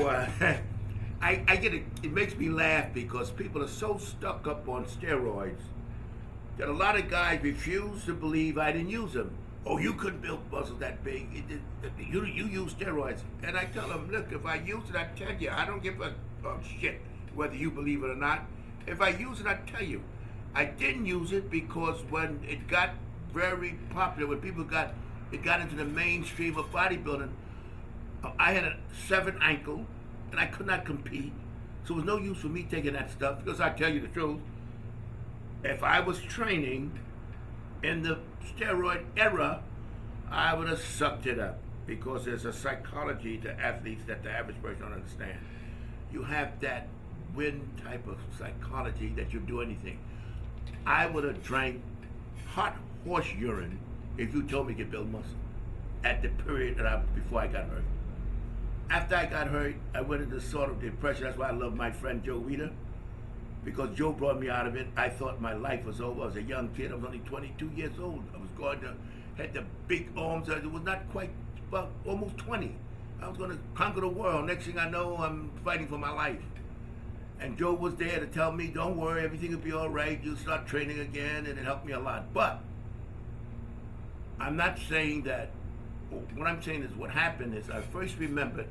I get it. It makes me laugh because people are so stuck up on steroids that a lot of guys refuse to believe I didn't use them. Oh, you couldn't build muscles that big. You use steroids. And I tell them, look, if I use it, I tell you, I don't give a shit whether you believe it or not. If I use it, I tell you. I didn't use it because when it got very popular, when it got into the mainstream of bodybuilding, I had a severed ankle and I could not compete. So it was no use for me taking that stuff because I tell you the truth. If I was training in the steroid era, I would have sucked it up because there's a psychology to athletes that the average person don't understand. You have that win type of psychology that you do anything. I would have drank hot horse urine if you told me you could build muscle at the period before I got hurt. After I got hurt, I went into sort of depression. That's why I love my friend Joe Weeder, because Joe brought me out of it. I thought my life was over. I was a young kid. I was only 22 years old. I was going to, had the big arms. It was not quite, about almost 20. I was going to conquer the world. Next thing I know, I'm fighting for my life. And Joe was there to tell me, don't worry, everything will be all right. You'll start training again, and it helped me a lot. But I'm not saying that. What I'm saying is what happened is I first remembered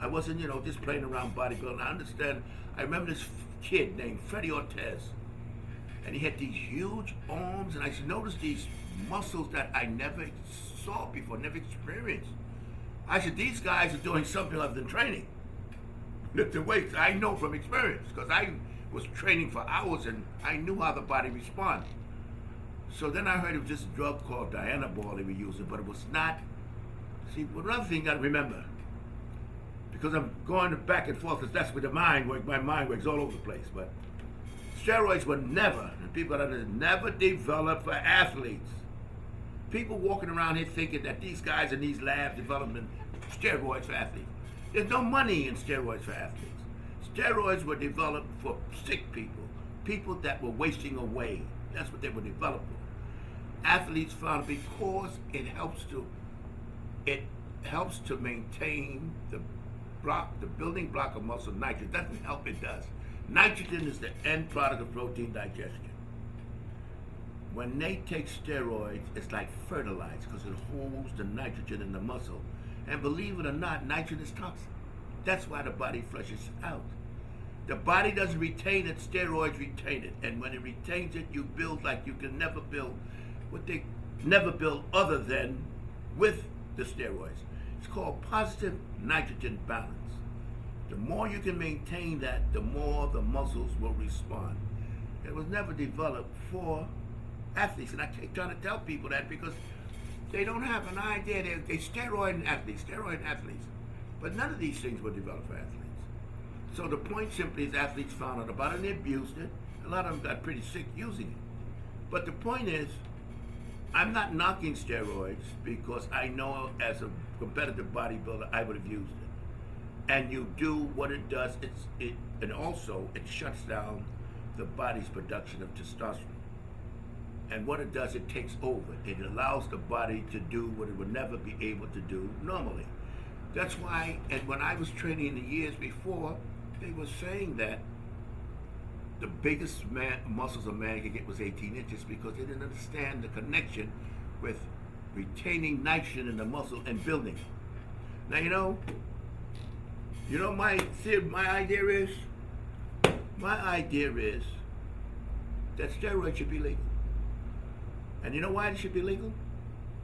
I wasn't, just playing around bodybuilding. I understand. I remember this kid named Freddie Ortez, and he had these huge arms, and I noticed these muscles that I never saw before, never experienced. I said, these guys are doing something other than training. Lifting weights, I know from experience, because I was training for hours and I knew how the body responds. So then I heard it was this drug called Dianabol they were using, but it was not. See, another thing you got to remember, because I'm going back and forth, because that's where the mind works. My mind works all over the place. But steroids were never, and people that never developed for athletes. People walking around here thinking that these guys in these labs developing steroids for athletes. There's no money in steroids for athletes. Steroids were developed for sick people, people that were wasting away. That's what they were developed for. Athletes found because it helps to maintain the building block of muscle. Nitrogen doesn't help, it does. Nitrogen is the end product of protein digestion. When they take steroids, it's like fertilizer because it holds the nitrogen in the muscle. And believe it or not, nitrogen is toxic. That's why the body flushes out. The body doesn't retain it, steroids retain it. And when it retains it, you build like you can never build what they never build other than with the steroids. It's called positive nitrogen balance. The more you can maintain that, the more the muscles will respond. It was never developed for athletes, and I keep trying to tell people that because they don't have an idea. They're steroid athletes, but none of these things were developed for athletes. So the point simply is athletes found out about it and they abused it. A lot of them got pretty sick using it. But the point is, I'm not knocking steroids because I know as a competitive bodybuilder I would have used it. And you do what it does, and also it shuts down the body's production of testosterone. And what it does, it takes over. It allows the body to do what it would never be able to do normally. That's why, and when I was training in the years before, they were saying that the biggest muscles a man could get was 18 inches because they didn't understand the connection with retaining nitrogen in the muscle and building it. Now, my idea is that steroids should be legal. And you know why it should be legal?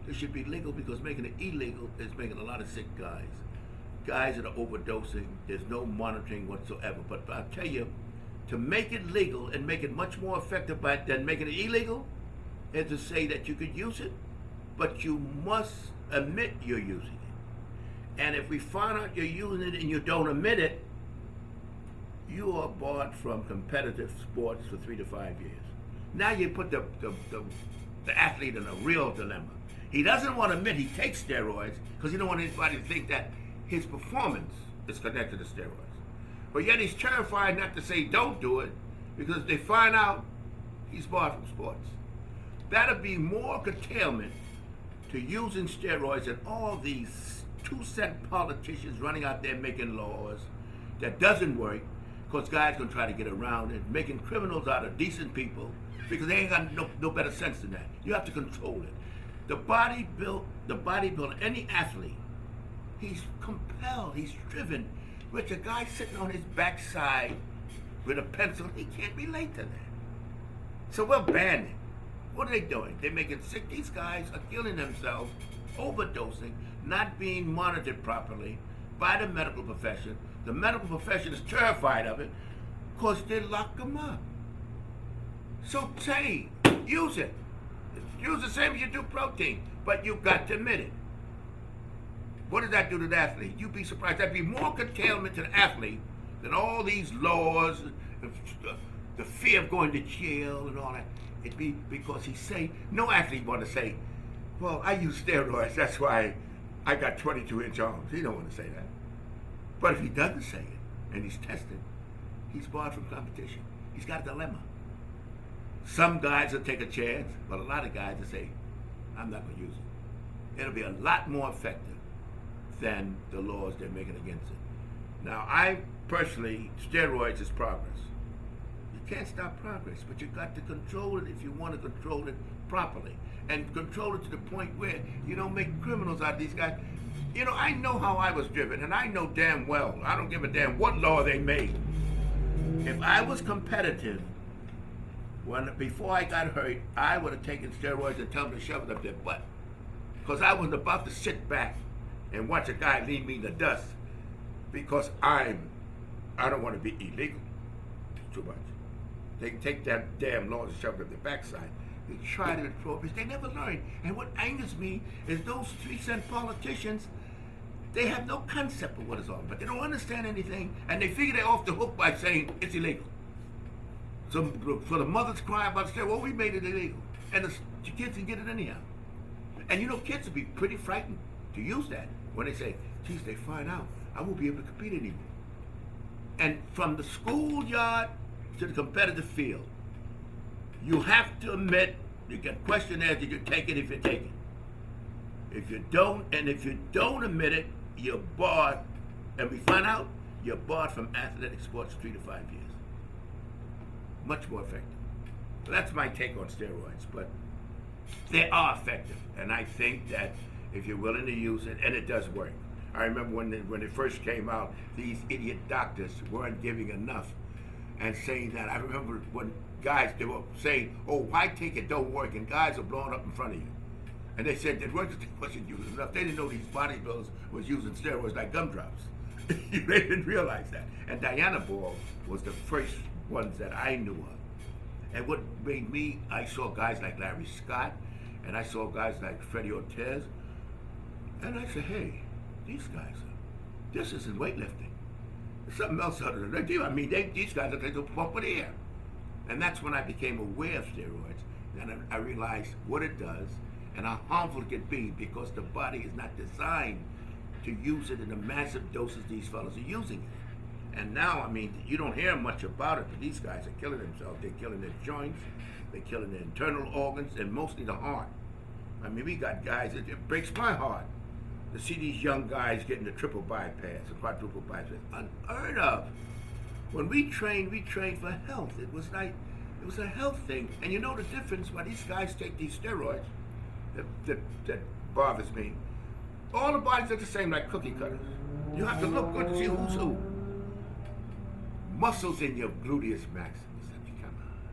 It should be legal because making it illegal is making a lot of sick guys. Guys that are overdosing, there's no monitoring whatsoever. But I'll tell you, to make it legal and make it much more effective than making it illegal is to say that you could use it, but you must admit you're using it. And if we find out you're using it and you don't admit it, you are barred from competitive sports for 3 to 5 years. Now you put the athlete in a real dilemma. He doesn't want to admit he takes steroids because he don't want anybody to think that his performance is connected to steroids. But yet he's terrified not to say don't do it because if they find out, he's barred from sports. That'll be more curtailment to using steroids than all these 2-cent politicians running out there making laws that doesn't work because guys gonna try to get around it, making criminals out of decent people because they ain't got no better sense than that. You have to control it. The bodybuilder, any athlete, he's compelled, he's driven. With a guy sitting on his backside with a pencil, he can't relate to that. So we'll ban it. What are they doing? They're making sick. These guys are killing themselves, overdosing, not being monitored properly by the medical profession. The medical profession is terrified of it because they lock them up. So say, use it. Use the same as you do protein, but you've got to admit it. What does that do to the athlete? You'd be surprised. That'd be more curtailment to the athlete than all these laws, the fear of going to jail and all that. It'd be because he say, no athlete want to say, well, I use steroids, that's why I got 22-inch arms. He don't want to say that. But if he doesn't say it, and he's tested, he's barred from competition. He's got a dilemma. Some guys will take a chance, but a lot of guys will say, I'm not going to use it. It'll be a lot more effective than the laws they're making against it. Now, I personally, steroids is progress. You can't stop progress, but you got to control it if you want to control it properly. And control it to the point where you don't make criminals out of these guys. You know, I know how I was driven, and I know damn well, I don't give a damn what law they made. If I was competitive, before I got hurt, I would have taken steroids and tell them to shove it up their butt. Because I wasn't about to sit back and watch a guy leave me in the dust because I don't want to be illegal. It's too much. They can take that damn law and shove it up their backside. They try to control it, they never learn. And what angers me is those 3-cent politicians, they have no concept of what is on, but they don't understand anything, and they figure they're off the hook by saying it's illegal. So the mothers cry about it, well, we made it illegal. And the kids can get it anyhow. And you know, kids will be pretty frightened to use that when they say, geez, they find out, I won't be able to compete anymore. And from the schoolyard to the competitive field, you have to admit, you get questionnaires, did you take it if you take it? If you don't, and if you don't admit it, you're barred, and we find out, you're barred from athletic sports 3 to 5 years. Much more effective. So that's my take on steroids, but they are effective, and I think that if you're willing to use it, and it does work. I remember when it first came out, these idiot doctors weren't giving enough and saying that. I remember when guys, they were saying, oh, why take it, don't work, and guys are blowing up in front of you. And they said it wasn't using enough. They didn't know these bodybuilders was using steroids like gumdrops. They didn't realize that. And Diana Ball was the first ones that I knew of. And what made me, I saw guys like Larry Scott, and I saw guys like Freddie Ortiz, and I said, hey, these guys, this isn't weightlifting. There's something else other than that. I mean, these guys are going to pump with air. And that's when I became aware of steroids. And I realized what it does and how harmful it can be because the body is not designed to use it in the massive doses these fellas are using it. And now, I mean, you don't hear much about it, but these guys are killing themselves. They're killing their joints, they're killing their internal organs, and mostly the heart. I mean, we got guys, it breaks my heart to see these young guys getting the triple bypass, the quadruple bypass. Unheard of. When we trained for health. It was a health thing. And you know the difference why these guys take these steroids that bothers me. All the bodies are the same, like cookie cutters. You have to look good to see who's who. Muscles in your gluteus maximus. I mean, come on.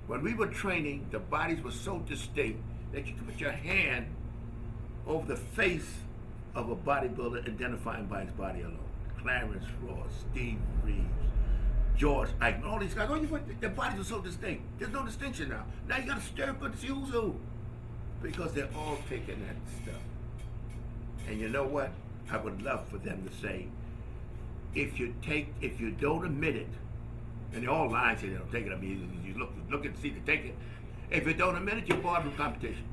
When we were training, the bodies were so distinct that you could put your hand over the face of a bodybuilder identifying by his body alone. Clarence Ross, Steve Reeves, George Eichmann, all these guys. Their bodies are so distinct. There's no distinction now. Now you got to stare good to see who's who. Because they're all taking that stuff. And you know what? I would love for them to say, if you don't admit it, and they're all lying, say they don't take it. I mean, you look and see they take it. If you don't admit it, you're barred from competition.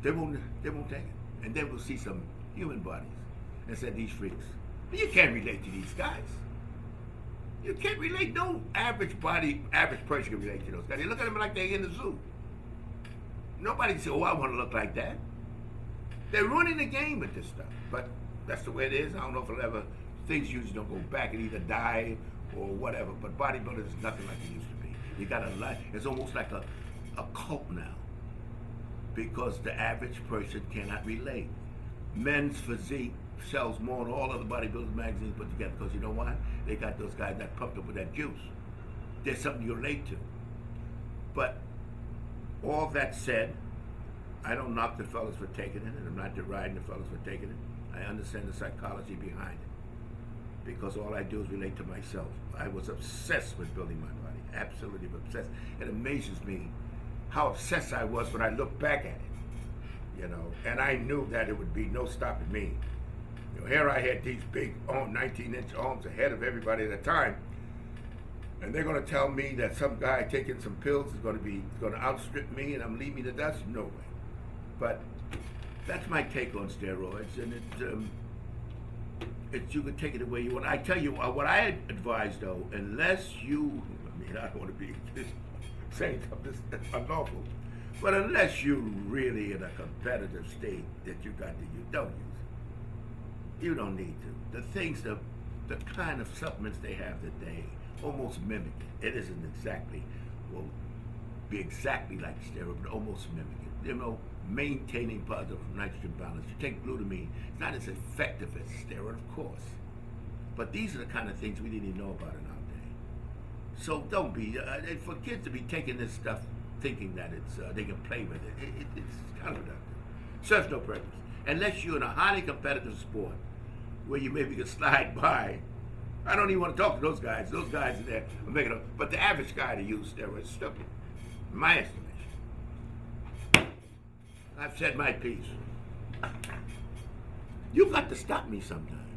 They won't take it. And then we'll see some human bodies and say these freaks. But you can't relate to these guys. You can't relate. No average person can relate to those guys. They look at them like they're in the zoo. Nobody says, oh, I want to look like that. They're ruining the game with this stuff. But that's the way it is. I don't know if it'll ever things usually don't go back and either die or whatever. But bodybuilding is nothing like it used to be. You got a lot. It's almost like a cult now, because the average person cannot relate. Men's physique sells more than all other bodybuilding magazines put together, because you know why? They got those guys that pumped up with that juice. There's something you relate to. But all that said, I don't knock the fellas for taking it, and I'm not deriding the fellas for taking it. I understand the psychology behind it, because all I do is relate to myself. I was obsessed with building my body, absolutely obsessed. It amazes me how obsessed I was when I look back at it, you know, and I knew that it would be no stopping me. You know, here I had these big 19-inch arms ahead of everybody at the time, and they're going to tell me that some guy taking some pills is going to outstrip me and I'm leaving me to dust? No way. But that's my take on steroids, and you can take it the way you want. I tell you what I advise though, unless you, I don't want to be saying something unlawful, but unless you're really in a competitive state that you got to use, don't use it. You don't need to. The things, the kind of supplements they have today almost mimic it. It isn't exactly, will be exactly like steroid, but almost mimic it. You know, maintaining positive nitrogen balance. You take glutamine, it's not as effective as steroid, of course. But these are the kind of things we didn't even know about in our day. So don't be, for kids to be taking this stuff thinking that they can play with it, it's counterproductive. Serves no purpose. Unless you're in a highly competitive sport where you maybe can slide by. I don't even want to talk to those guys. Those guys are there are making up. But the average guy to use steroids is stupid, in my estimation. I've said my piece. You got to stop me sometime.